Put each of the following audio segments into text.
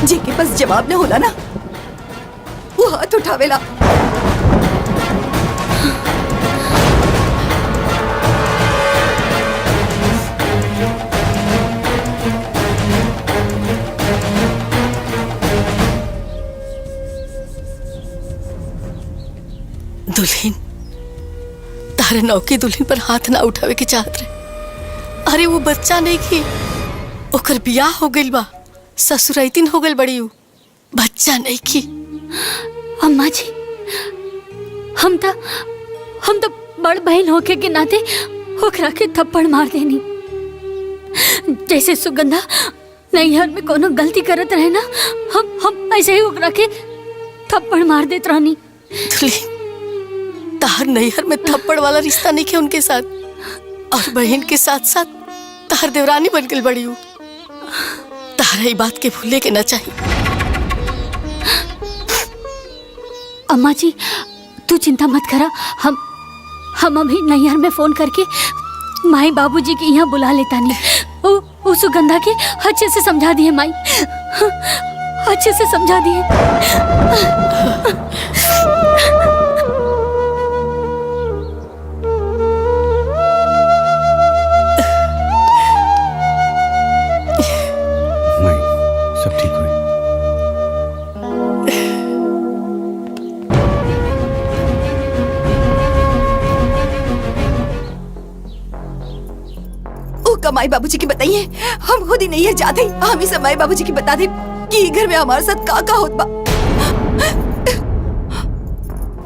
जेके पास जवाब न होला ना वो हाथ उठावेला। दुल्हन तारे नौकी दुल्हन पर हाथ ना उठावे के चाहत रहे। अरे वो बच्चा नहीं की, ओकर बियाह हो गइल बा, ससुराइतिन हो गइल बड़ी, बच्चा नहीं की। अम्मा जी, हम तो बड़ बहन होके के नाते ओकरा के थप्पड़ मार देनी। जैसे सुगंधा नैहर में कोनो गलती करत रहे ना, हम ऐसे ही ओकरा के थप्पड़ मार देत रहनी। दुल्हन तार नैहर में थप्पड़ वाला रिश्ता नहीं है उनके साथ, और बहन के साथ साथ तार देवरानी बन गई बड़ी हूँ। तारा ये बात के भूले के ना चाहिए। अम्मा जी तू चिंता मत करा, हम अभी नैहर में फोन करके माई बाबूजी के यहाँ बुला लेता नहीं। वो सुगंधा के अच्छे से समझा दिए माई, अच्छे से समझा दिए। सब ठीक हुई। ओ कमाई बाबूजी की बताइए, हम खुद ही नहीं है जाते, हम ही समाई बाबूजी की बता दे कि घर में हमारे साथ का होत बा।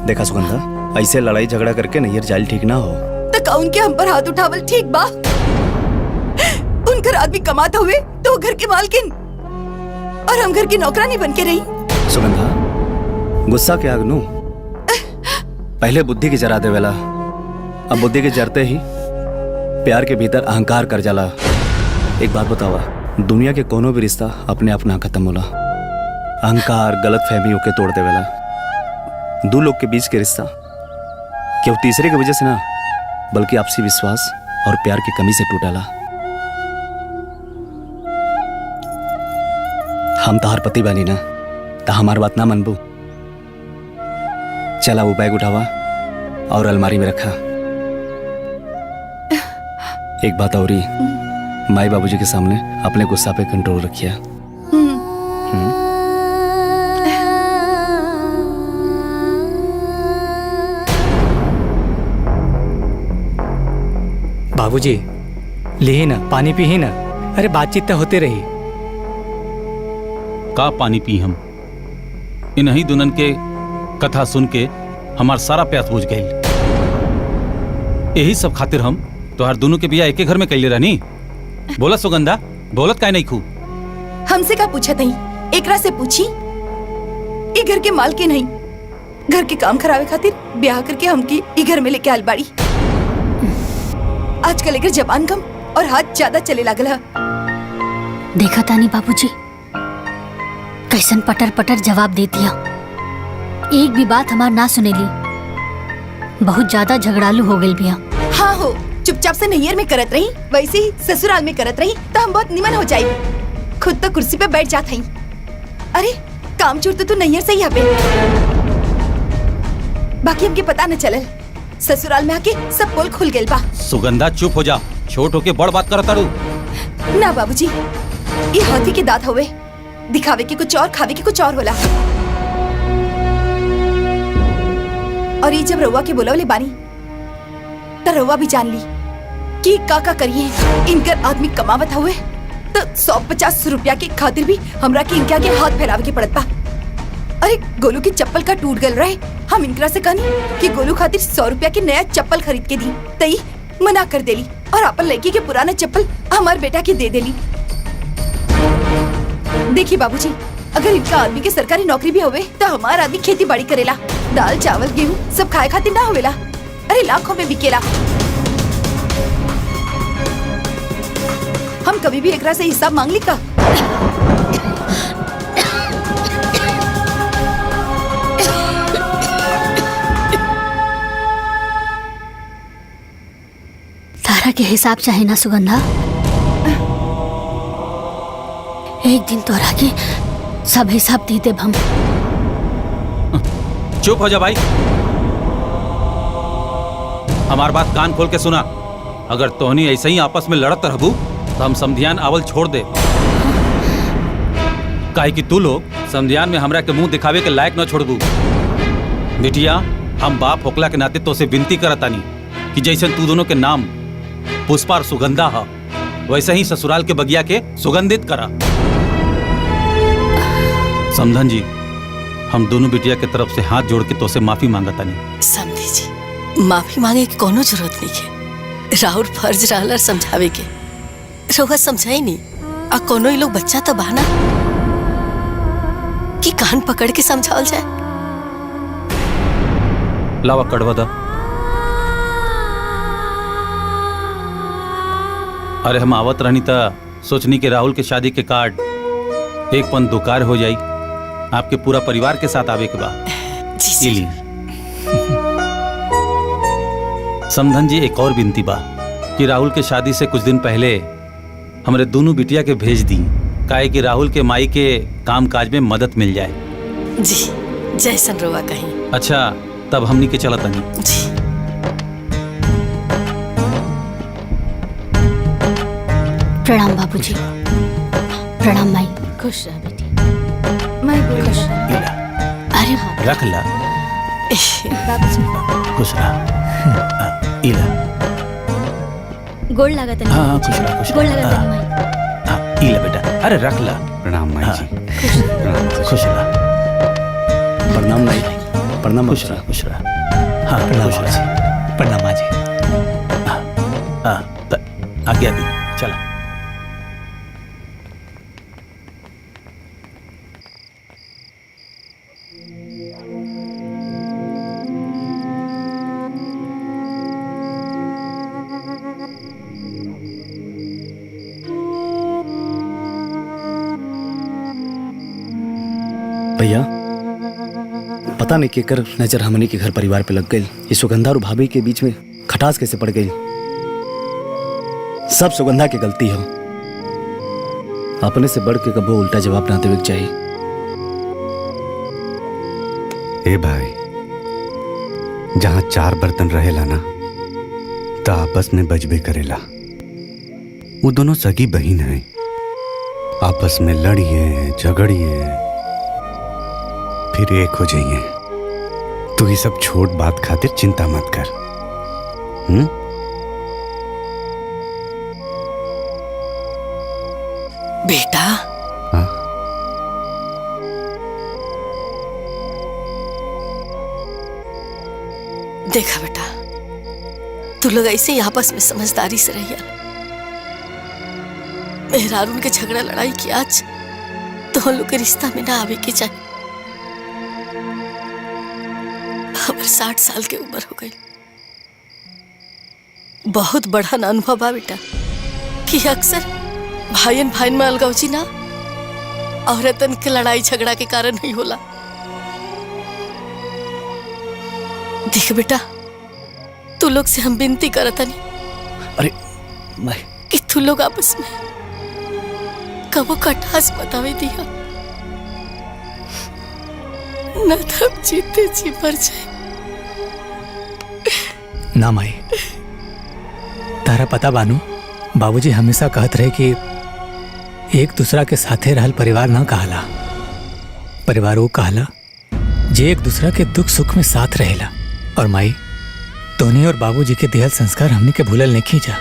देखा सुगंधा, ऐसे लड़ाई झगड़ा करके नैहर जाल ठीक ना हो। तो का उनके हम पर हाथ उठावल ठीक बा? उनकर आदमी कमाता हुए तो घर के मालकिन और हम घर की नौकरानी बन के रही। सुगंधा गुस्सा के आग नू पहले बुद्धि की जरा देवेला, अब बुद्धि के जरते ही प्यार के भीतर अहंकार कर जाला। एक बात बतावा, दुनिया के कोनो भी रिश्ता अपने आप ना खत्म होला, अहंकार गलत फहमी होके तोड़ देवेला। दो लोग के बीच के रिश्ता केवल तीसरे की वजह से ना, बल्कि आपसी विश्वास और प्यार की कमी से टूटेला। हम तहार पति बानी ना, तो हमार बात ना मनबू। चला वो बैग उठावा और अलमारी में रखा। एक बात और ही, माई बाबूजी के सामने अपने गुस्सा पे कंट्रोल रखिए। बाबूजी ले ना पानी पी ना। अरे बातचीत तो होते रही। का पानी पी हम? इन्हीं दुल्हन के कथा सुन के हमार सारा प्यास बुझ गई। यही सब खातिर हम तोहार दोनों के बिया एक घर में कैले रहनी। बोला सुगंधा, बोलत काहे नहीं खू? हमसे का पूछा नहीं, एकरा से पूछी। ये घर के मालकिन नहीं, घर के काम खराबे खातिर ब्याह करके हमकी ये घर में लेके आल बाड़ी। आजकल लेकर जबान कम और हाथ ज्यादा चले लागल है। देखा तानी बाबूजी कैसन पटर पटर जवाब दे दिया। एक भी बात हमार ना सुनेली, बहुत ज्यादा झगड़ालू हो गई बिया। हाँ हो, चुपचाप से नैहर में करत रही, वैसे ही ससुराल में करत रही तो हम बहुत निमन हो जाये। खुद तो कुर्सी पे बैठ जात हई। अरे काम चोर तो तू नैहर से ही यहाँ पे, बाकी हमके पता न चलल। ससुराल में आके सब पोल खुल गइल बा। सुगंधा चुप हो जा, छोट होके बड़ बात करत तारू। ना बाबूजी, ये हाथी के दांत हुए, दिखावे के कुछ और खावे के कुछ और होला। और ये जब रउआ के बोलवले बानी तो रउआ भी जान ली कि का करिए। इनकर आदमी कमावत हुए तो 150 रुपया के खातिर भी हमरा के इनके आगे हाथ फैलावे के पड़त बा। अरे गोलू की चप्पल का टूट गल रहे, हम इनकरा से कहनी कि गोलू खातिर 100 रुपया की नया चप्पल खरीद के दी, तई मना कर देली और अपन लड़की के पुराना चप्पल हमार बेटा के दे देली। देखिए बाबूजी, अगर इनका आदमी के सरकारी नौकरी भी होवे तो हमारा आदमी खेती बाड़ी करेला, दाल चावल गेहूं सब खाए खातिर ना होवेला। अरे लाखों में बिकेला। हम कभी भी एकरा से हिसाब मांग ली का? तारा के हिसाब चाहे ना सुगंधा, एक दिन तोरा के सब हिसाब दे देब हम। चुप हो जा भाई। हमार बात कान खोल के सुना। अगर तोहनी ऐसे ही आपस में लड़त रहबू तो हम समधियान आवल छोड़ दे। काहे कि तू लोग समधियान में हमरा के मुंह दिखावे के लायक न छोड़बू। बिटिया, हम बाप होकला के नाते तो से विनती करतानी कि जैसे तू दोनों के नाम पुष्पा और सुगंधा है, वैसे ही ससुराल के बगिया के सुगंधित करा। समधन जी, हम दोनों बिटिया के तरफ से हाथ जोड़ के तो से माफी मांगतानी। समझी जी, माफी मांगे की कोनो जरूरत नहीं है। राहुल फर्ज रहला समझावे के, रहुआ समझाई नहीं। आ कोनो ही लोग बच्चा तो बहाना कि कान पकड़ के समझावल जाए। लावा कड़वा दा। अरे हम आवत रहनी था, सोचनी के राहुल के शादी के कार्ड एक पन दुकार हो जाई, आपके पूरा परिवार के साथ आवे के बाद। जी जी। समधन जी, एक और विनती बा कि राहुल के शादी से कुछ दिन पहले हमरे दोनों बिटिया के भेज दी, काहे कि राहुल के माई के काम काज में मदद मिल जाए। जी, जैसन रहुआ कहीं। अच्छा, तब हमनी के चलत नहीं। जी। प्रणाम बाबूजी। प्रणाम माई। खुश रह बेटी। मैं खुश रह। अरे हाँ रख ला। खुश रहा। इला। गोड़ लागत नहीं। हाँ, खुश रहा, खुश रहा। गोड़ लागत नहीं माई। इला बेटा, अरे रख ला। प्रणाम माई जी। खुश रहा। प्रणाम माई। प्रणाम। खुश रहा, खुश रहा। हाँ, प्रणाम खुश माँ रहा। जी। प्रणाम माँ जी। आज्ञा दी, चला। भैया, पता नहीं केकर नजर हमनी के घर परिवार पे लग गई। ये सुगंधा और भाभी के बीच में खटास कैसे पड़ गई। सब सुगंधा की गलती हो। अपने से बढ़ के कबो उल्टा जवाब ना देवे के चाहिए। ए भाई, जहां चार बर्तन रहेला ना तो आपस में बजबे करेला। वो दोनों सगी बहन हैं, आपस में लड़िए झगड़िए फिर एक हो जाइए। तू ये सब छोट बात खातिर चिंता मत कर। बेटा, हाँ? देखा बेटा, तू लोग ऐसे ही आपस में समझदारी से रहिया। मेहरारून के झगड़ा लड़ाई की आज तो हम लोग के रिश्ता में ना आवे के चाहिए। हमारे 60 साल के उम्र हो गई। बहुत बड़ा ना अनुभव बा बेटा कि अक्सर भाईन भाईन में अलगावची ना औरतन के लड़ाई झगड़ा के कारण नहीं होला। देख बेटा, तू लोग से हम विनती करता नहीं अरे मैं कि तू लोग आपस में कबो कटास बतावे दिया न तब जीते जी मर जाए। ना माई, तारा पता बानू, बाबूजी हमेशा कहत रहे कि एक दूसरा के साथे रहल परिवार ना कहला। परिवार वो कहला जे एक दूसरा के दुख सुख में साथ रहेला। और माई, तोने और बाबूजी के दिहल संस्कार हमने के भूलल नहीं खींचा।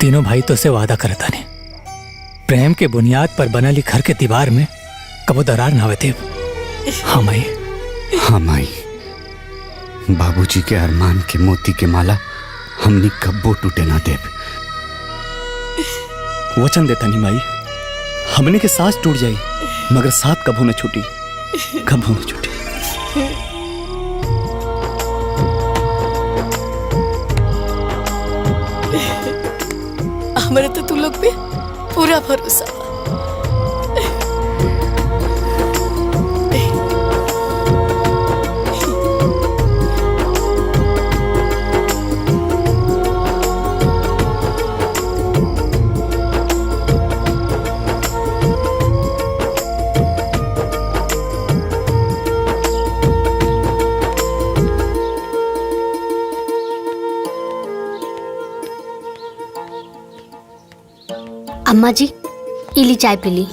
तीनों भाई तो से वादा करता ने प्रेम के बुनियाद पर बनली घर के दीवार में कबो दरार ना होते। हाँ माई। हाँ माई, बाबूजी के अरमान के मोती के माला हमनी कब्बो टूटे ना देव। वचन देता नहीं माई, हमने के सांस टूट जाई मगर साथ कभू न छूटी, कभू न छूटी। हमारे तो तू लोग पे पूरा भरोसा। अम्मा जी इली चाय पी ली।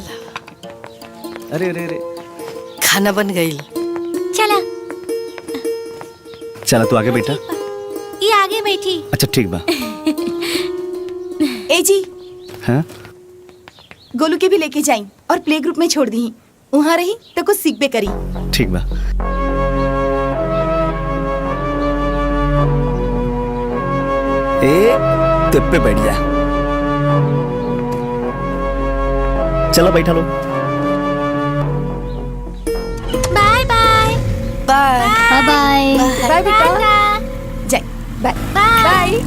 अरे अरे अरे खाना बन गई। चला चला तू आगे बैठा। ये आगे बैठी। अच्छा ठीक बा। ए जी, हाँ गोलू के भी लेके जाई और प्ले ग्रुप में छोड़ दी। वहाँ रही तो कुछ सीख बे करी। ठीक बा। ए तुम पे बैठ जा। चलो बैठा लो। Bye bye. Bye. Bye bye. Bye बेटा। जाए बाय बाय।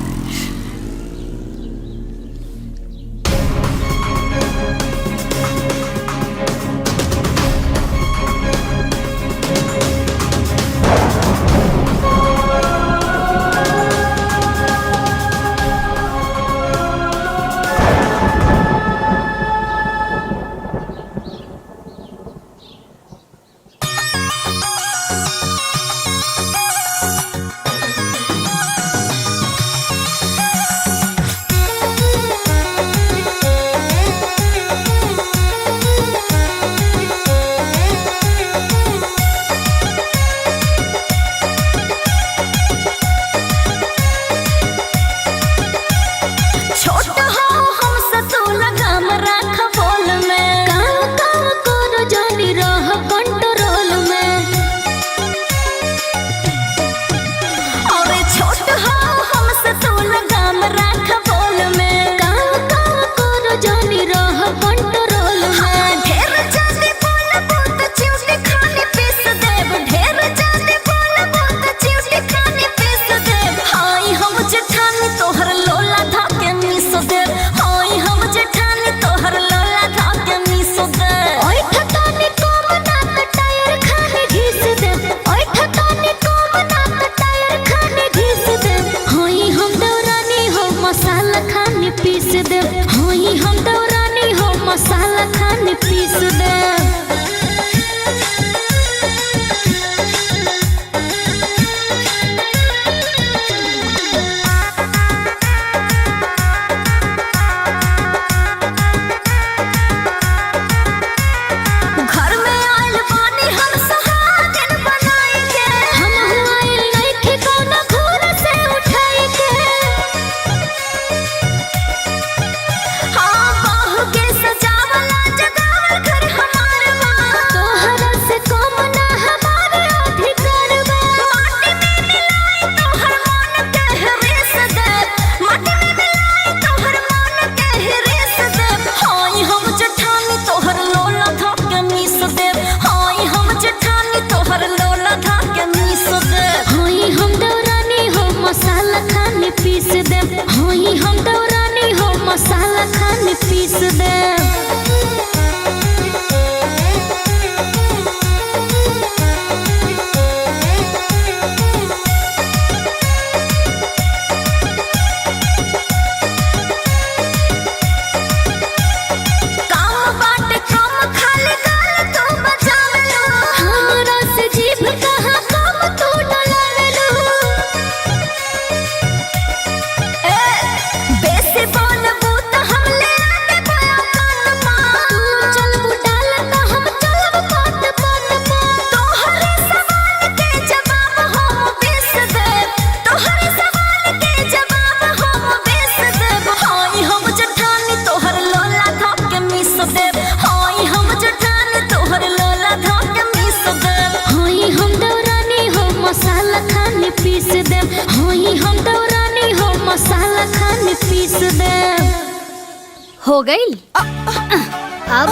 हो गई। अब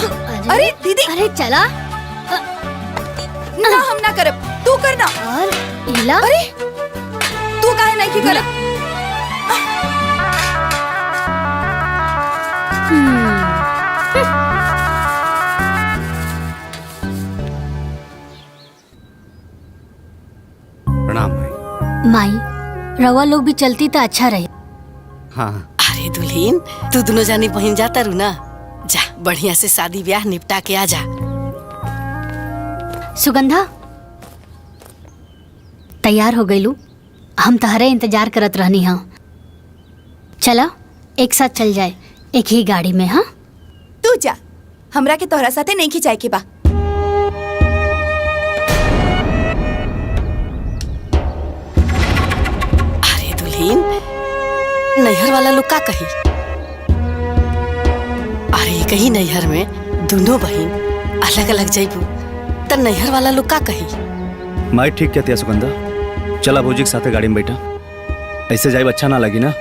अरे दीदी, अरे चला ना हम ना करब, तू करना। और इला अरे तू काहे नहीं की करब? प्रणाम भाई। माई रवा लोग भी चलती तो अच्छा रहे। हाँ अरे दुल्हीन, तू दोनों जानी बहन जाता रू ना, जा बढ़िया से शादी ब्याह निपटा के आ जा। सुगंधा तैयार हो गईलू, हम तहरे इंतजार करत रहनी हाँ। चला एक साथ चल जाए, एक ही गाड़ी में। हाँ तू जा, हमरा के तोहरा साथे नहीं खिंचाए के बा। अरे दुल्हीन, नैहर वाला लोग का कही? अरे कहीं नैहर में दोनों बहन अलग अलग जाइबू त नैहर वाला लोग का कही? माई ठीक कहती है सुगंधा, चला भौजी के साथे गाड़ी में बैठा। ऐसे जाए अच्छा ना लगी ना।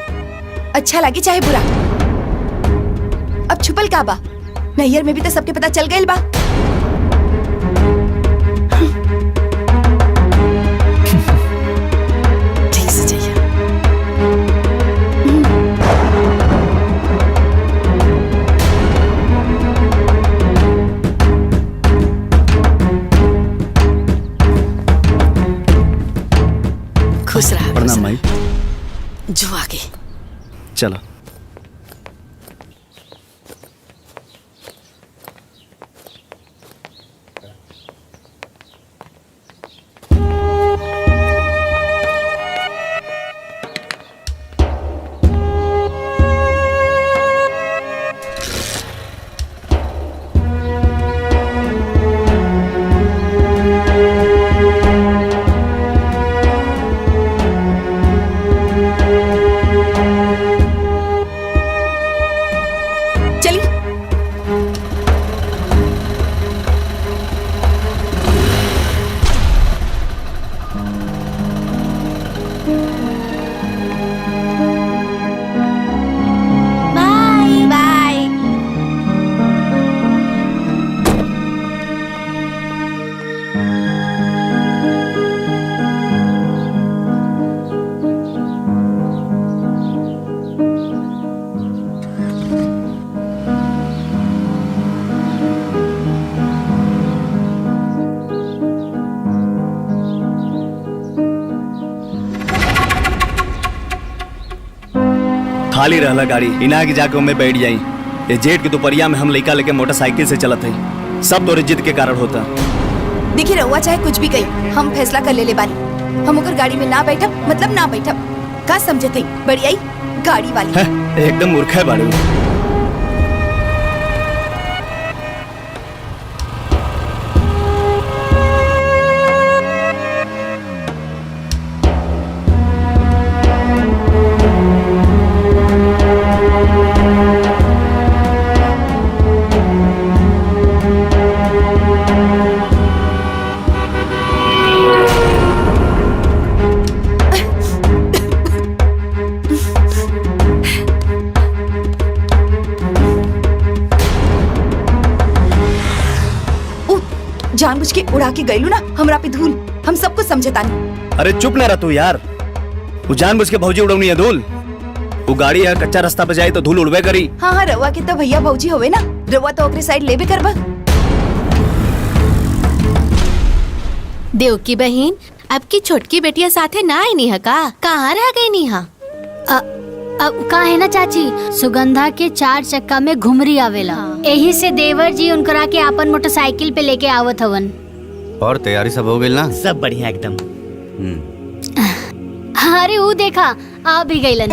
अच्छा लगे चाहे बुरा, अब छुपल का बा? नैहर में भी तो सबके पता चल गइल बा। ठीक से जाइए। खुश रहा। प्रणाम माई। जो आगे चला। चली। Bye bye. खाली रहला गाड़ी, इना के जाके में बैठ जाई। ये जेठ के दोपहरिया में हम लड़का लेके मोटरसाइकिल से चलत हई। सब तोरे जिद के कारण होता। देखिए रहुआ चाहे कुछ भी कही, हम फैसला कर ले बानी। हम ओकर गाड़ी में ना बैठब, मतलब ना बैठब। का समझत हई? बड़ी आई गाड़ी वाली। है, एकदम मूर्ख है बाड़ू। जानबूझ के उड़ा के गईलू ना हमरा पे धूल। हम सब कुछ समझतानी। अरे चुप ना रह तू यार। वो जानबूझ के भौजी उड़वनी है धूल। वो गाड़ी है, कच्चा रास्ता पे जाए तो धूल उड़वे करी। हाँ हाँ, रहुआ के तो भैया भौजी होवे ना, रहुआ तो ओकरे साइड लेबे करबा। देव की बहन, अब की छोटकी बेटिया साथे ना आई है का? कहाँ रह गई नीहा? अब का है ना चाची, सुगंधा के 4 चक्का में घुमरी आवेला। यही से देवर जी उनकरा के अपन मोटरसाइकिल पे लेके आवत हवन। और तैयारी सब हो गई ना? सब बढ़िया एकदम। अरे वो देखा आ भी गईलन।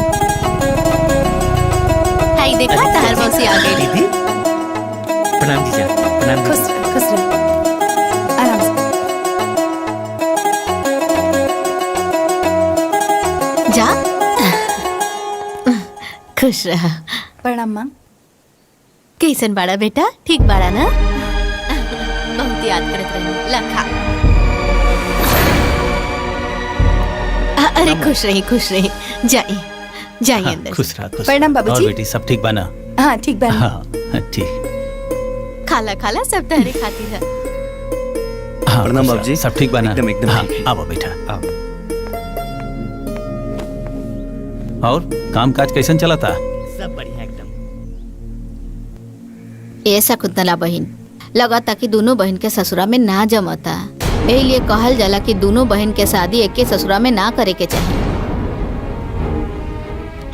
हाय देखा तहर मौसी आ गई। दीदी प्रणाम जीजा। प्रणाम खुश रह, खुश रह। आराम से। जा खुश रहा। प्रणाम माँ। कैसन बाड़ा बेटा? ठीक बाड़ा ना? बहुत याद करत रही लखा। अरे खुश रही जाइए जाइए हाँ, अंदर। खुश रहा खुश। प्रणाम और बाबूजी। बेटी सब ठीक बना? हाँ ठीक बा। हाँ ठीक। खाला खाला सब तहरे खाती है। हाँ, प्रणाम खुश बाबूजी। रहा, सब ठीक बना? एकदम हाँ, ठीक। आओ बेटा आओ। और काम काज कैसन चला था? सब बढ़िया एकदम। ऐसा कुतला बहन लगा कि दोनों बहन के ससुरा में ना जमता। यही लिए कहल जाला कि दोनों बहन के शादी एक के ससुरा में ना करे के चाहिए।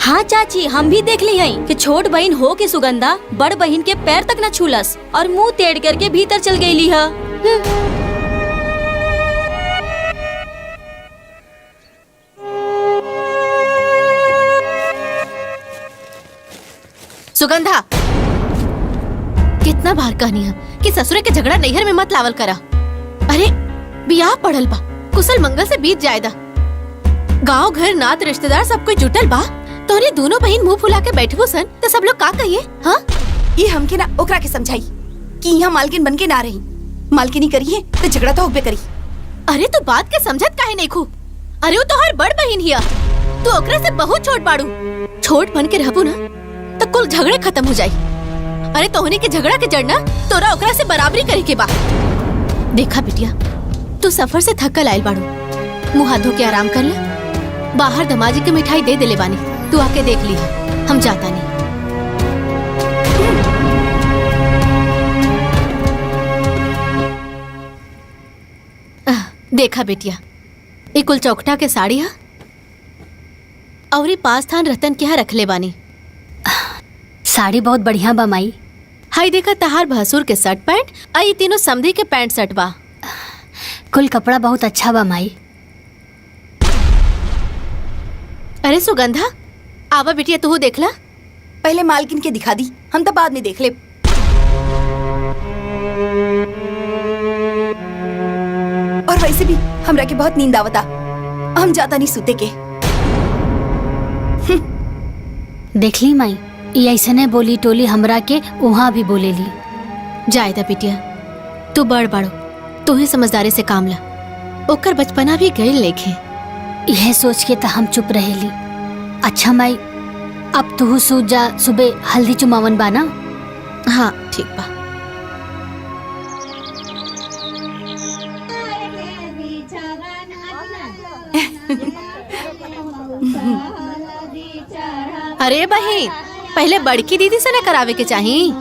हाँ चाची, हम भी देख ली हई कि छोट बहन हो के सुगंधा बड़ बहन के पैर तक न छूलस और मुंह टेढ़ करके भीतर चल गई है। सुगंधा कितना बार कहनी है कि ससुरे के झगड़ा नैहर में मत लावल करा। अरे बियाह पड़ल बा, कुशल मंगल से बीत जाएदा। गांव घर नात रिश्तेदार सब कोई जुटल बा, तोरे दोनों बहन मुंह फुला के बैठबो सन तो सब लोग का कहिए? हाँ, ये हमके ना ओकरा के समझाई कि यहाँ मालकिन बन के ना रही, मालकिनी करिए तो झगड़ा तो होबे करी। अरे तू बात के समझत काहे नहीं खू? अरे वो तोहर बड़ बहन हिया, तू ओकरा से बहुत छोट बाड़ू। छोट बन के रहबू ना तो कुल झगड़े खत्म हो जाई। अरे तोहनी के झगड़ा के जड़ना तोरा ओकरा से बराबरी करे के बा। देखा बिटिया, तू सफर से थकल आयल बाड़ू, मुँह हाथ धो के आराम कर ले। बाहर दमाजी के मिठाई दे देले बानी, तू आके देख ली। हम जाता नहीं। देखा बेटिया, ये कुल चौकटा के साड़ी है और ये पास थान रतन क्या रख ले बानी। साड़ी बहुत बढ़िया बा माई। हाई देखा तहार भसुर के शर्ट पैंट, आई तीनों समधी के पैंट शर्ट बा। कुल कपड़ा बहुत अच्छा बा माई। अरे सुगंधा, आवा बिटिया तू देखला। पहले मालकिन के दिखा दी, हम तो बाद में देख ले। और वैसे भी हमरा के बहुत नींद आवता, हम जाता नहीं सूते के। देख ली माई, ये ऐसने बोली टोली हमरा के वहाँ भी बोलेली। जायदा बिटिया, तू बड़ बाड़ो, तू ही समझदारी से काम ला। ओकर बचपना भी गई लेखे। यह सोच के तो हम चुप रहेली। अच्छा माई, अब तू सूझ जा, सुबह हल्दी चुमावन बाना। हाँ ठीक बा। अरे बहन, पहले बड़की दीदी से न करावे के चाहिए।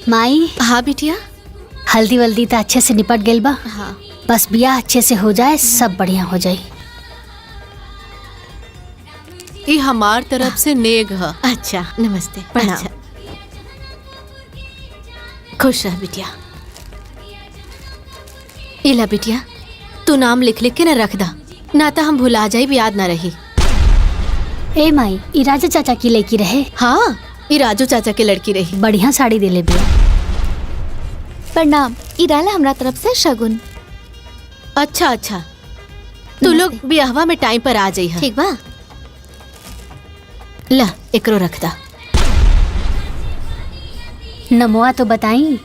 माई। हाँ बिटिया। हल्दी वल्दी तो अच्छे से निपट गइल बा। हाँ, बस बियाह अच्छे से हो जाए, सब बढ़िया हो जाए। ये हमार तरफ से नेग है। अच्छा, नमस्ते, प्रणाम। अच्छा। खुश रह बिटिया। इला बिटिया, तू नाम लिख लिख के न रख दा, ना तो हम भुला जाए, भी याद ना रही। ए माई, ई राजा चाचा की लड़की रहे। हाँ, ये राजू चाचा के लड़की रही। बढ़िया साड़ी दे ले बिया। प्रणाम, इराला हमरा तरफ से शगुन। अच्छा अच्छा, तू लोग बियाहवा में टाइम पर आ जाई। ठीक बा। ला एकरो रख दा। नमोआ तो बताई।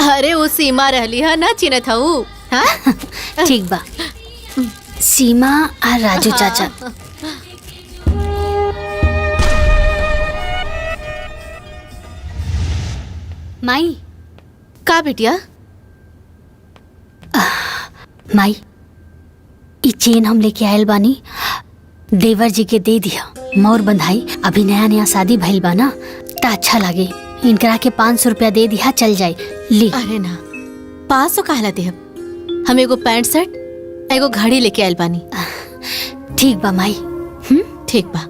अरे वो सीमा रहली है ना, चिन्हत हूँ। हाँ ठीक बा। सीमा और राजू चाचा। माई। का बिटिया? माई, ई चेन हम लेके आयल बानी, देवर जी के दे दिया। मोर बंधाई, अभी नया नया शादी भइल बा ना, त अच्छा लागे। इनकरा के 500 रुपया दे दिया, चल जाए। ली। अरे ना, 500 कहला दे। हम एगो पैंट शर्ट, एगो घड़ी लेके आयल बानी। ठीक बा माई। ठीक बा।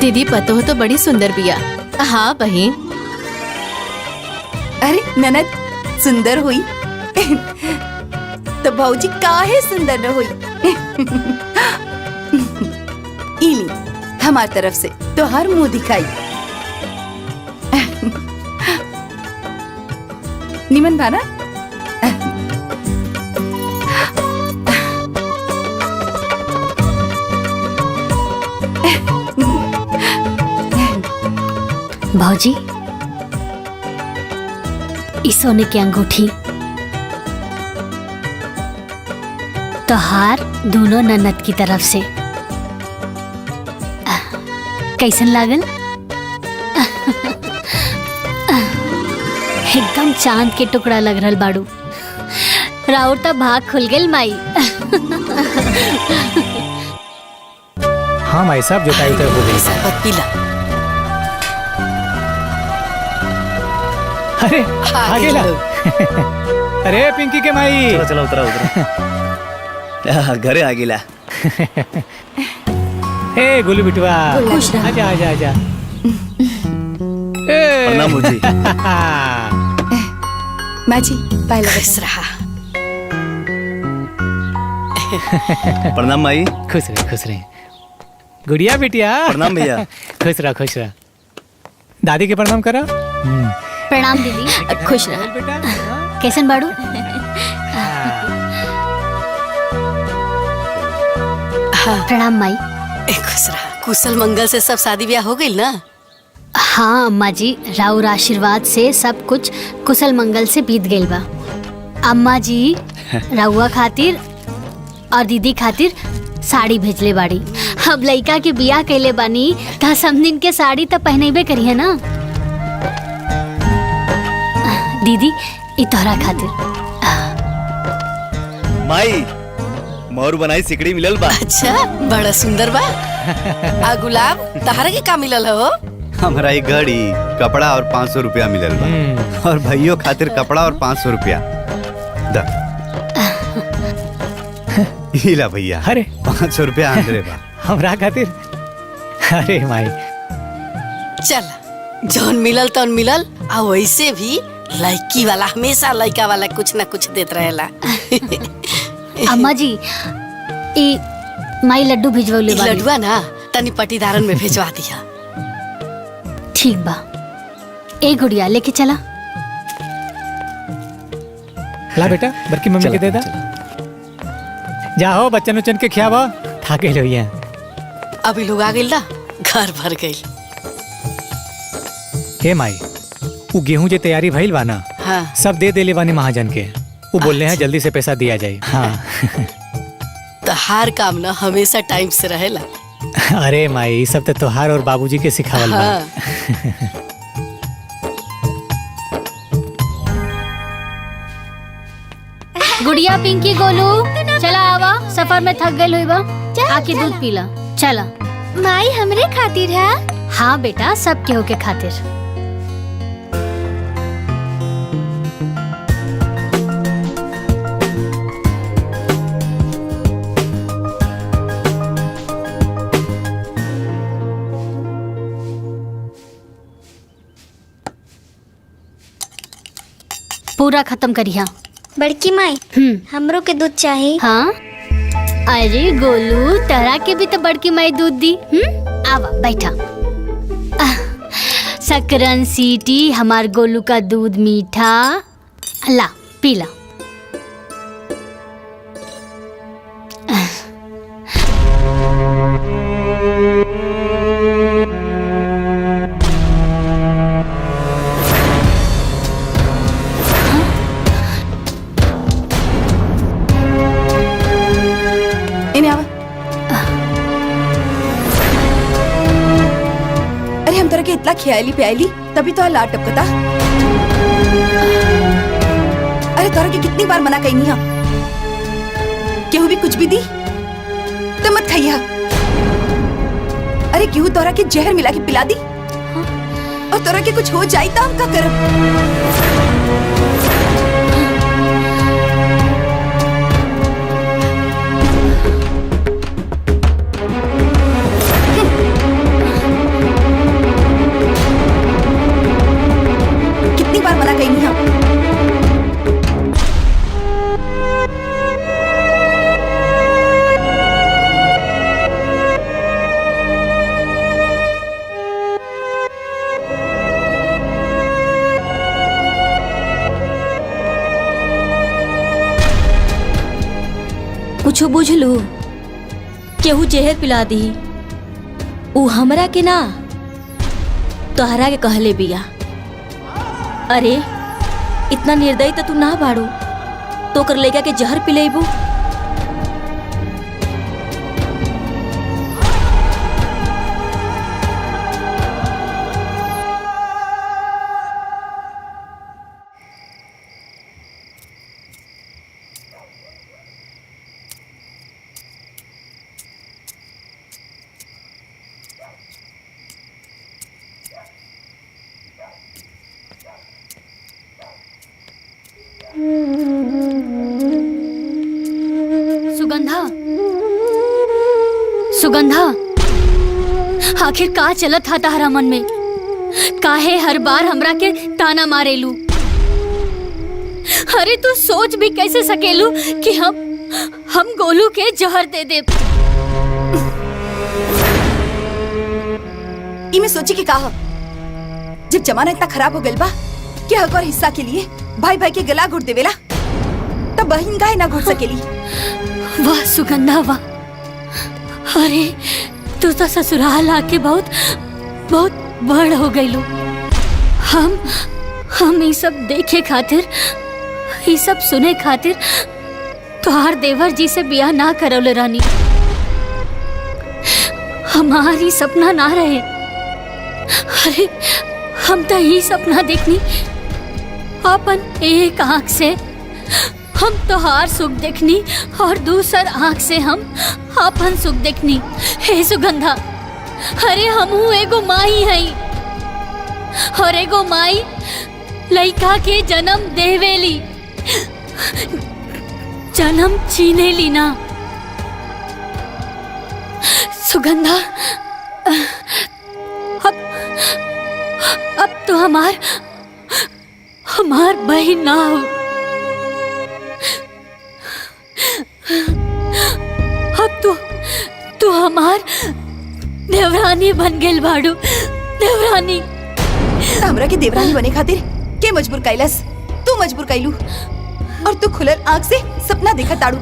दीदी पतो तो बड़ी सुंदर बिया। हाँ बहन। अरे ननद सुंदर हुई तो भाऊजी काहे सुंदर न हुई। इली हमार तरफ से तोहार मुंह दिखाई। निमन भाना। भौजी इस सोने की अंगूठी तोहार दोनों ननद की तरफ से। कैसन लागल? एकदम चांद के टुकड़ा लग रहल बाड़ू। राउर तो भाग खुल गेल माई। हाँ माई साहब जोताई उतर हो गई। शरबत पीला। अरे आगे ला। अरे पिंकी के माई। चलो चलो उतरा उतरा। घरे आ गिला। ए गुल्लू बिटवा खुश रह। आजा आजा आजा। प्रणाम मुझी। माँ जी पाए लगा। खुश रहा। प्रणाम माई। खुश रहे खुश रहे। गुड़िया बिटिया। प्रणाम भैया। खुश रह खुश रह। दादी के प्रणाम करा। प्रणाम दीदी। खुश रह। बेटा कैसन बाड़ू? प्रणाम माई। खुश रहा। कुशल मंगल से सब शादी ब्याह हो गई ना? हाँ अम्मा जी, राउर आशीर्वाद से सब कुछ कुशल मंगल से बीत गइल बा। अम्मा जी रउआ खातिर और दीदी खातिर साड़ी भेजले बाड़ी। अब लइका के बियाह कैले बानी त समदिन के साड़ी तो पहनेबे करिए ना। दीदी ई तोहरा खातिर। माई मोर बनाई सिकड़ी मिलल बा। अच्छा बड़ा सुंदर बा। आ गुलाब तहरा के का मिलल हो? हमारा एक घड़ी कपड़ा और 500 रुपया मिलल बा और भाइयों खातिर कपड़ा और 500 रुपया दा। इला भैया। अरे 500 रुपया आंदरे बा। हमरा खातिर। अरे माई चल जौन मिलल तौन मिलल। आ वैसे भी लड़की वाला हमेशा लड़का वाला कुछ ना कुछ देत रहेला। अम्मा जी ई माई लड्डू भिजवले बाड़ी। लड्डुआ ना तनी पटीदारन में भेजवा दिया। ठीक बा। ए गुड़िया लेके चला। ला बेटा बड़की मम्मी के दे दा। जाओ बच्चन उच्चन के खियावा। थाके लोइया। अभी लोग आ गइल ना घर भर गइल। हे माई वो गेहूं जे तैयारी भइल बा ना हाँ सब दे देले बानी महाजन के। वो बोल रहे हैं जल्दी से पैसा दिया जाए। हाँ तो हर काम ना हमेशा टाइम से रहेला। अरे माई सब तो तोहार और बाबूजी के सिखावल बा। हाँ। गुड़िया पिंकी गोलू चला आवा। सफर में थक गइल होइबा। आके दूध पीला। चला। माई हमरे खातिर है। हाँ बेटा सब केहू के खातिर। पूरा खत्म करिया। बड़की माई हमरो के दूध चाहिए। हाँ अरे गोलू तहरा के भी तो बड़की माई दूध दी। आवा बैठा। सकरन सीटी हमार गोलू का दूध मीठा। ला पीला। इन्हें आवा। अरे हम तरह के इतना खियाली प्याली तभी तो लाट टपकता। अरे तोरा के कितनी बार मना कही हा केहू भी कुछ भी दी तो मत खाइया। अरे केहू तोरा के जहर मिला के पिला दी और तोरा के कुछ हो जाए तो हम का करब? कुछ बुझलू केहू जहर पिला दी ऊ हमरा के ना तोहरा के कहले बिया। अरे इतना निर्दयी तो तू ना बाड़ू तो कर लेगा के जहर पिलेबू। सुगंधा, सुगंधा, आखिर का चलत था तारा मन में? काहे हर बार हमरा के ताना मारेलू? अरे तू सोच भी कैसे सकेलू कि हम गोलू के जहर दे दे? इमे सोची के कहा जब जमाना इतना खराब हो गइल बा कि हक और हिस्सा के लिए भाई भाई के गला घोट देवेला तब बहन काहे ना घोट सकेली? वाह सुगंधा वाह। अरे तू तो ससुराल आके बहुत बहुत बड़ हो गईलू। हम ये सब देखे खातिर, ये सब सुने खातिर तोहार देवर जी से बियाह ना करौले रानी। हमारी सपना ना रहे। अरे हम तो ये सपना देखनी अपन एक आंख से हम तोहार सुख देखनी और दूसर आंख से हम अपन सुख देखनी। हे सुगंधा, अरे हमहू एगो माई हई और एगो माई लइका के जन्म देवेली, जन्म छीनेली ना। सुगंधा अब तो हमार बहन ना हो। अब तू हमार देवरानी बन गेल बाड़ू। देवरानी हमरा के देवरानी बने खातिर के मजबूर कैलस? तू मजबूर कैलू और तू खुलल आंख से सपना देखा ताड़ू।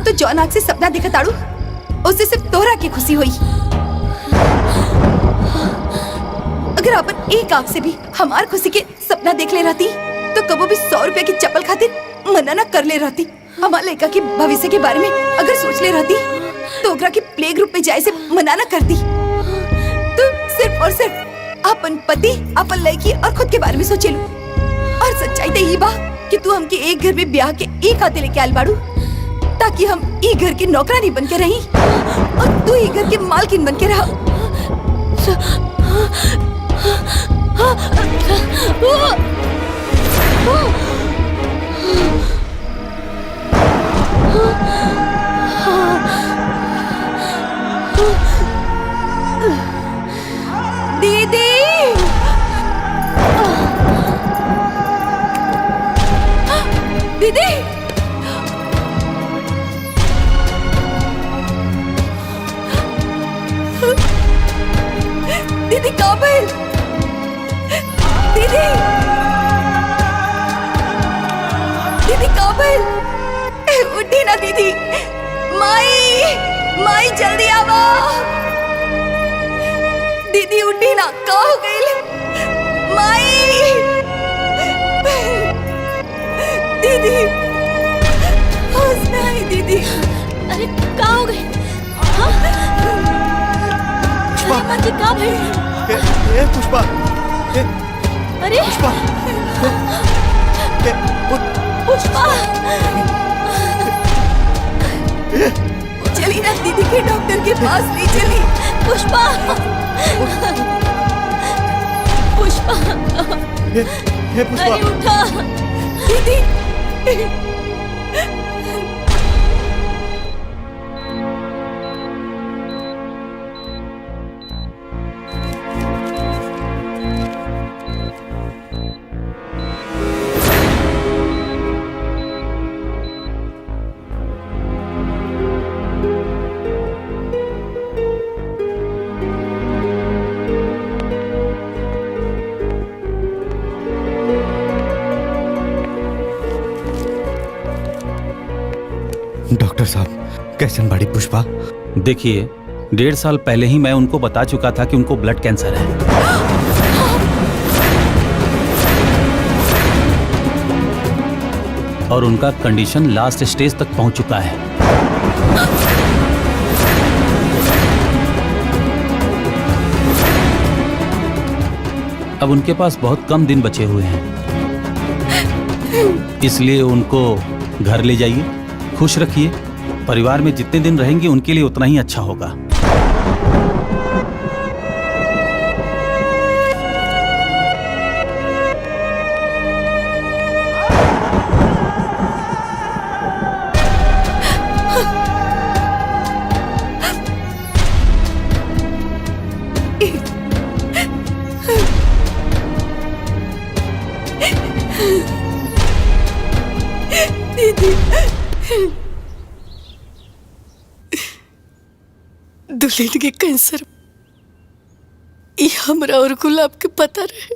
तो जौन आंख से सपना देखा ताड़ू उससे सिर्फ तोहरा की खुशी हुई। अगर अपन एक आंख से भी हमार खुशी के सपना देख ले रहती तो कबो भी 100 रुपया की चप्पल खातिर मना ना कर ले रहती। हमार लड़का के भविष्य के बारे में अगर सोच ले रहती तो ओकरा के प्ले ग्रुप में जाए से मना ना करती। तू सिर्फ और सिर्फ अपन पति, अपन लड़की और खुद के बारे में सोचेलू। और सच्चाई तो ये बा कि तू हमके एक घर में ब्याह के एक हाथे लेके आल बाड़ू ताकि हम ई घर की नौकरानी बन के रही और तू ई घर के मालकिन बन के रहा। दीदी, दीदी, दीदी कहाँ पर? दीदी, दीदी कहाँ पर? उठी ना दीदी। माई, माई जल्दी आवो। दीदी उठी ना, कहाँ हो गई? माई, दीदी, होश में आई दीदी। अरे कहाँ हो गई? पुष्पा जी कहाँ भाई? पुष्पा, अरे पुष्पा, पुष्पा, चली ना दीदी के डॉक्टर के पास ले चली। पुष्पा, पुष्पा, पुष्पा, अरे उठा दीदी। साहब कैसन बाड़ी पुष्पा? देखिए 1.5 साल पहले ही मैं उनको बता चुका था कि उनको ब्लड कैंसर है। और उनका कंडीशन लास्ट स्टेज तक पहुंच चुका है। अब उनके पास बहुत कम दिन बचे हुए हैं, इसलिए उनको घर ले जाइए, खुश रखिए। परिवार में जितने दिन रहेंगे उनके लिए उतना ही अच्छा होगा। दुल्हन के कैंसर ये हमरा और गुलाब के पता रहे।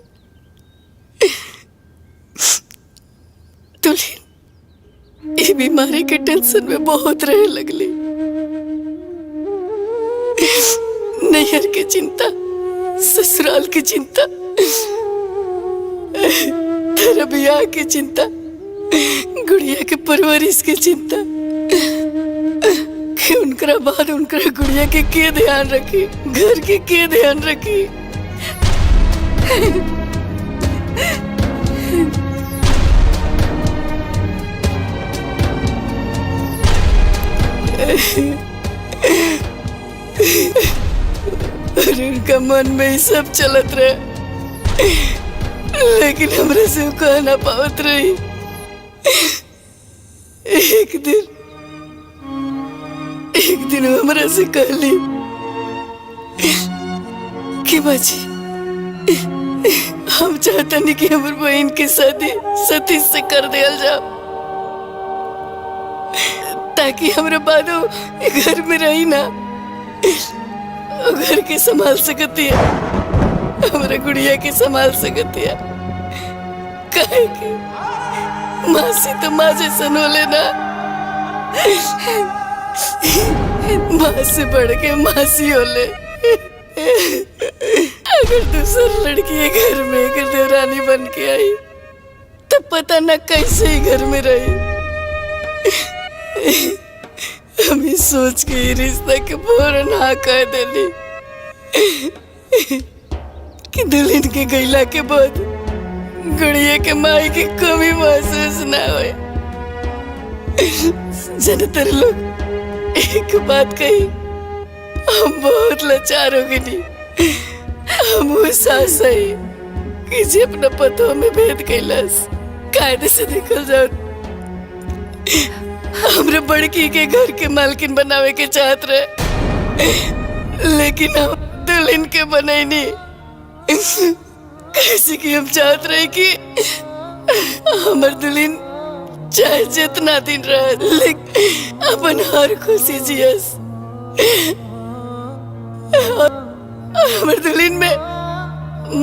दुल्हन ये बीमारी के टेंशन में बहुत रहे लगली। नैहर की चिंता, ससुराल की चिंता, तेरा ब्याह की चिंता, गुड़िया के परवरिश की चिंता कि उनका बाद उनका गुड़िया के ध्यान रखी, घर के ध्यान रखी। और उनका मन में ही सब चलत रहे, लेकिन हमरा से कह ना पावत रही। एक दिन हमरा से कहली कि बाजी हम चाहता नहीं कि हमारी बहन की शादी सतीश से कर दिया जाओ, ताकि हमारे बाद घर में रही ना, घर के संभाल सकती है, हमारे गुड़िया के संभाल सकती है। काहे कि मासी तो माँ जैसा हो लेना, माँ से बढ़ के मासी हो ले। अगर दूसरी लड़की ये घर में अगर देवरानी बन के आई तो पता न कैसे ही घर में रही। हम ही सोच के ये रिश्ता के फौरन हाँ कह देली कि दुल्हन के गैला के बाद गुड़िया के माई की कमी महसूस ना होए। ज्यादातर लोग एक बात कही, हम बहुत लाचार हो गई। हम वो सास है कि जे अपना पतों में भेद कैलाश कायदे से निकल जाओ। हमरे बड़की के घर के मालकिन बनावे के चाहत रहे, लेकिन हम दुल्हन के बने नहीं। कैसे कि हम चाहत रहे कि हमार दुल्हन चाहे जितना दिन रहे, लेकिन अपन हर खुशी जियस। हमार दुल्हन में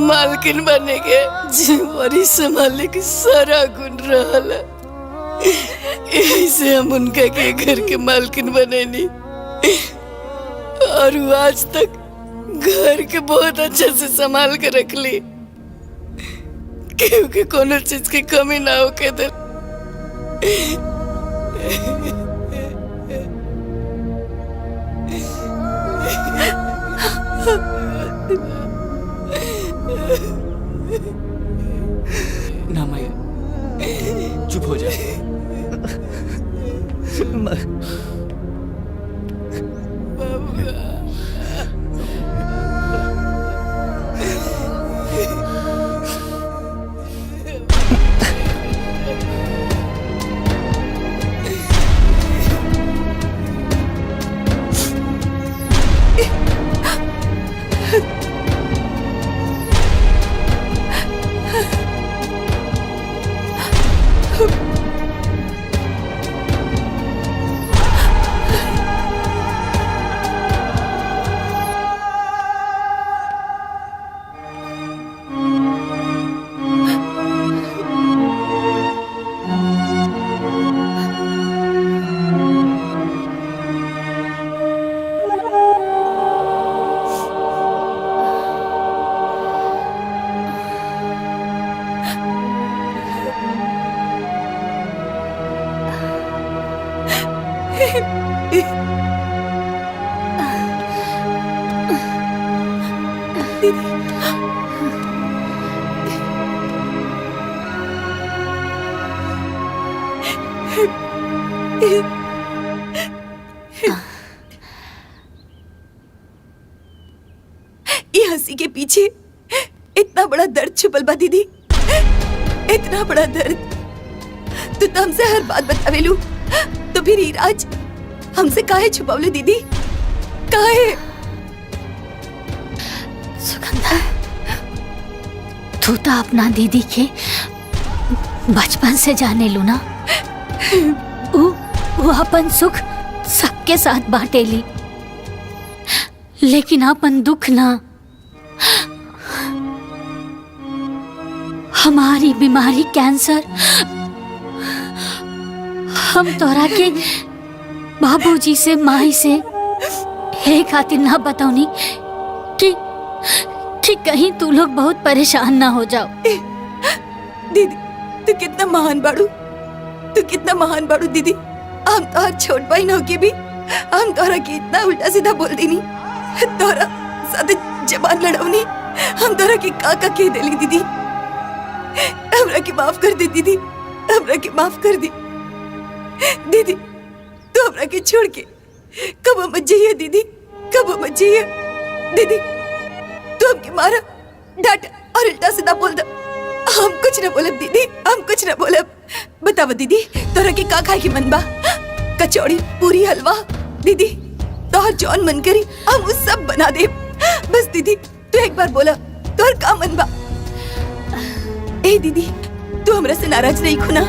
मालकिन बने के जिम्मेवारी संभालने की सारा गुण रहल। यही से हम उनका के घर के मालकिन बने नहीं, और वो आज तक घर के बहुत अच्छे से संभाल के रख ली, क्योंकि कोनो चीज की कमी ना हो के दे। ना माई, चुप हो जा। ये हंसी के पीछे इतना बड़ा दर्द छुपल बा दीदी, इतना बड़ा दर्द। तू तो हमसे हर बात बतावेलू, तो फिर ईराज हमसे काहे छुपावलू दीदी, काहे? सुगंधा, तू तो अपना दीदी के बचपन से जाने लू ना। वो अपन सुख सबके साथ बांटेली, लेकिन अपन दुख ना। हमारी बीमारी कैंसर हम तोरा के बाबूजी से माई से हे खातिर ना बताऊनी कि कहीं तू लोग बहुत परेशान ना हो जाओ। दीदी तू कितना महान बाड़ू, तू कितना महान बाड़ू दीदी। हम तो हर छोट बहन होके भी हम तोरा के इतना उल्टा सीधा बोल देनी, तोरा साथे जबान लड़ौनी, हम तोरा के काका कह देली दीदी। हमरा के माफ कर दे दीदी, हमरा के माफ कर दे दीदी। तू हमरा के छोड़ के कब मत जाइए दीदी, कब मत जाइए दीदी। तू हमके मारा, डांटा और उल्टा सीधा बोल दे, हम कुछ न बोलब दीदी, हम कुछ न बोलब। बतावा दीदी, तोरा के का खाए के मन बा? कचौड़ी, पूरी, हलवा दीदी, तोहर जौन मन करी हम उस सब बना दे। बस दीदी तू एक बार बोला, तोहर का मन बा? ए दीदी, तू हमरा से नाराज नहीं खुना?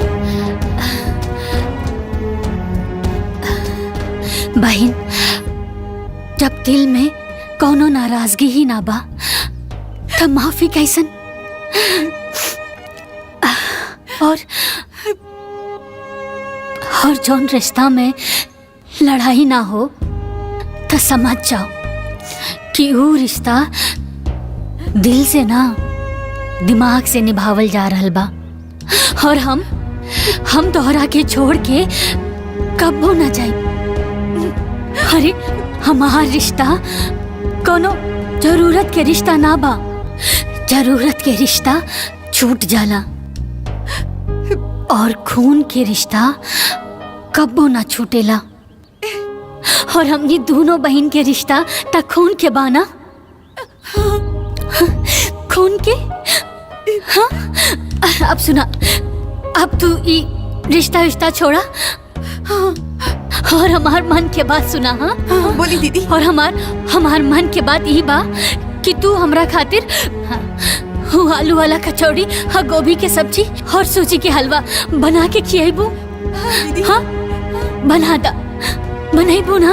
बहन, जब दिल में कोनो नाराजगी ही ना बा तब माफी कैसन? और जौन रिश्ता में लड़ाई ना हो तो समझ जाओ कि वो रिश्ता दिल से ना दिमाग से निभावल जा रहल बा। और हम तोहरा के छोड़ के कबो ना जाई। अरे हमार रिश्ता कोनो जरूरत के रिश्ता ना बा, जरूरत के रिश्ता छूट जाला और खून के रिश्ता कब्बो ना छूटेला। और हमनी दोनों बहन के रिश्ता तक खून के बाना, खून के। हाँ, अब सुना, अब तू ये रिश्ता छोड़ा और हमार मन के बात सुना। हाँ बोली दीदी। और हमार मन के बात यही बा कि तू हमरा खातिर आलू वाला कचौड़ी, हाँ गोभी के सब्जी और सूजी के हलवा बना के खियाबू। हाँ बना दा, बनाइबू ना?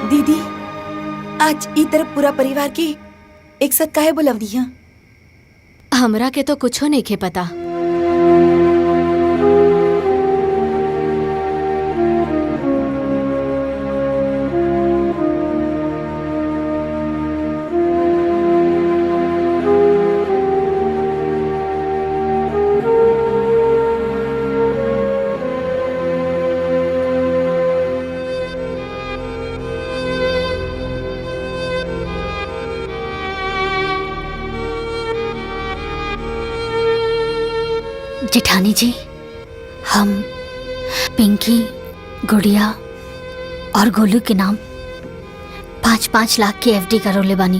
दीदी आज ई तरफ पूरा परिवार के एक साथ काहे बुलवनी है? हमरा के तो कुछो नहीं के पता। जेठानी जी, हम पिंकी, गुड़िया और गोलू के नाम 5-5 लाख की एफडी करौले बानी।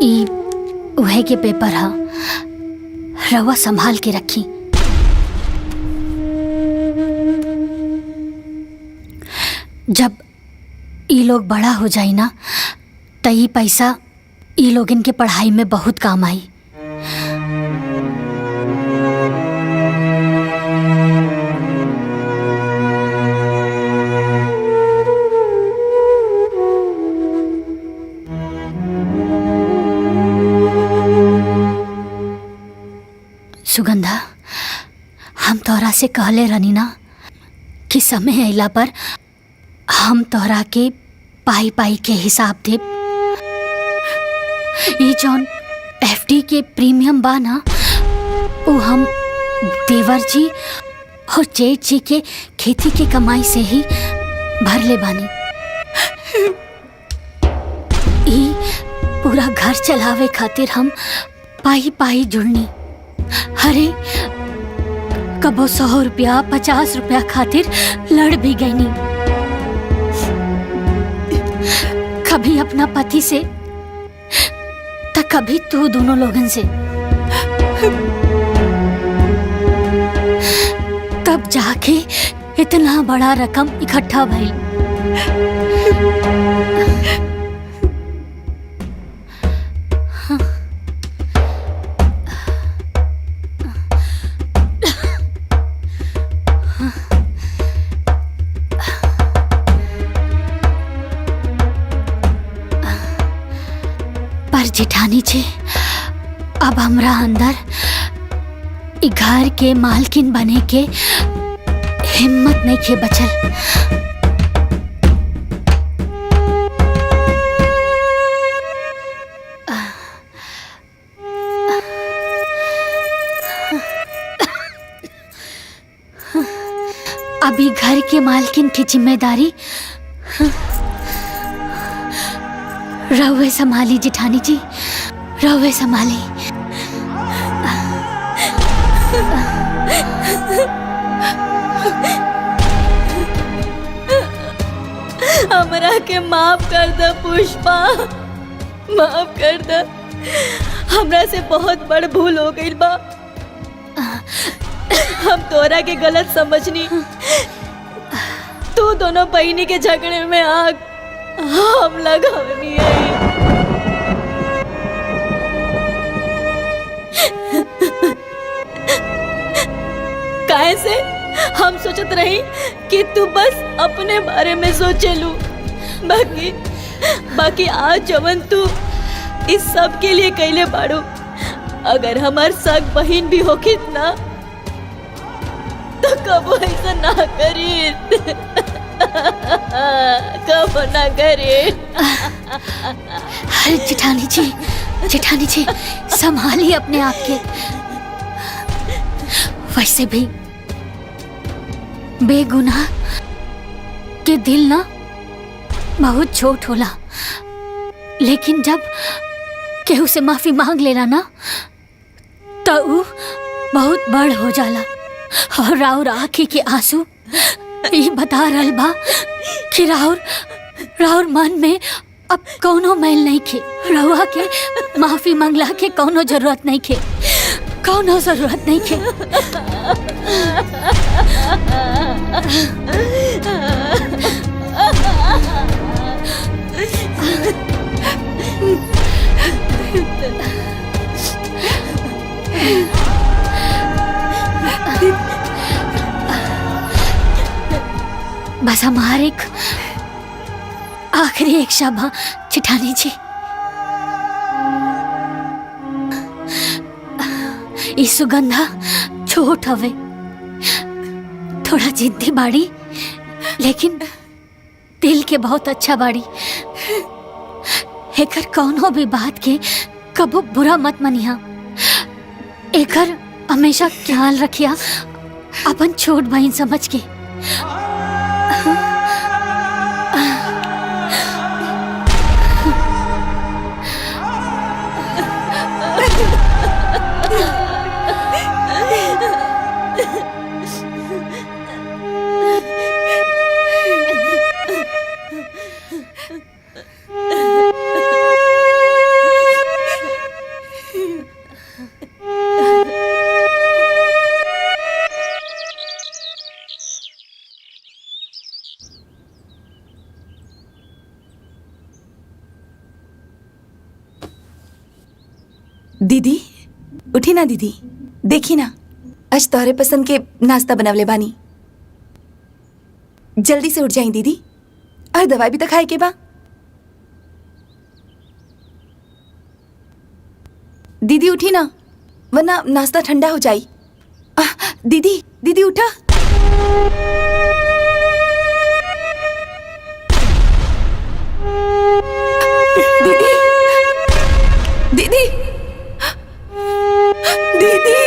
ई उहे के पेपर हा, रवा संभाल के रखी। जब ई लोग बड़ा हो जाई ना त ई पैसा ई लोगन के पढ़ाई में बहुत काम आई। सुगंधा, हम तोहरा से कहले रहनी ना कि समय अइला पर हम तोहरा के पाई पाई के हिसाब देब। ये जौन एफडी के प्रीमियम बा ना, वो हम देवर जी और जेठ जी के खेती के कमाई से ही भर ले बानी। ई पूरा घर चलावे खातिर हम पाई पाई जुड़नी। अरे कबो 100 रुपया 50 रुपया खातिर लड़ भी गई नी। कभी अपना पति से तो कभी तू दोनों लोगन से। तब जाके इतना बड़ा रकम इकट्ठा भइल। पर जेठानी जी, अब हमरा अंदर ई घर के मालकिन बने के हिम्मत नहीं के बचल। अभी घर के मालकिन की जिम्मेदारी रहुए संभाली जेठानी जी, रहुए संभाली। हमरा के माफ कर दे पुष्पा, माफ कर दे। हमरा से बहुत बड़ भूल हो गई बा। हम तोरा के गलत समझनी। तू दोनों बहिनी के झगड़े में आग हम लगवनी है। कैसे हम सोचत रही कि तू बस अपने बारे में सोचेलू, बाकी आज जवन तू इस सब के लिए कैले बाड़ू। अगर हमार सग बहन भी होगी ना तो कबो ऐसा ना करी, कबो ना करे। अरे जेठानी जी संभालिए अपने आप के। वैसे भी बेगुनाह के दिल ना बहुत छोट होला, लेकिन जब केहू से माफी मांग लेला ना तो ऊ बहुत बड़ हो जाला। और राउर आँखी के आंसू ये बता रहल बा कि राउर मन में अब कौनो मैल नहीं खे। रउआ के माफी मांगला के कौनो जरूरत नहीं खे, कौनो जरूरत नहीं खे। बस हमारे एक आखिरी एक शब्द जेठानी जी, ई सुगंधा छोट हवे, थोड़ा जिद्दी बाड़ी, लेकिन दिल के बहुत अच्छा बाड़ी। एकर कौनो भी बात के कबो बुरा मत मनिहा। एकर हमेशा ख्याल रखिया अपन छोट बहन समझ के। दीदी उठी ना दीदी, देखी ना आज तोहरे पसंद के नाश्ता बनवले बानी। जल्दी से उठ जाई दीदी, और दवाई भी तो खाए के बा। दीदी उठी ना, वरना नाश्ता ठंडा हो जाई। दीदी दीदी उठा। दीदी दीदी दीदी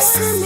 समय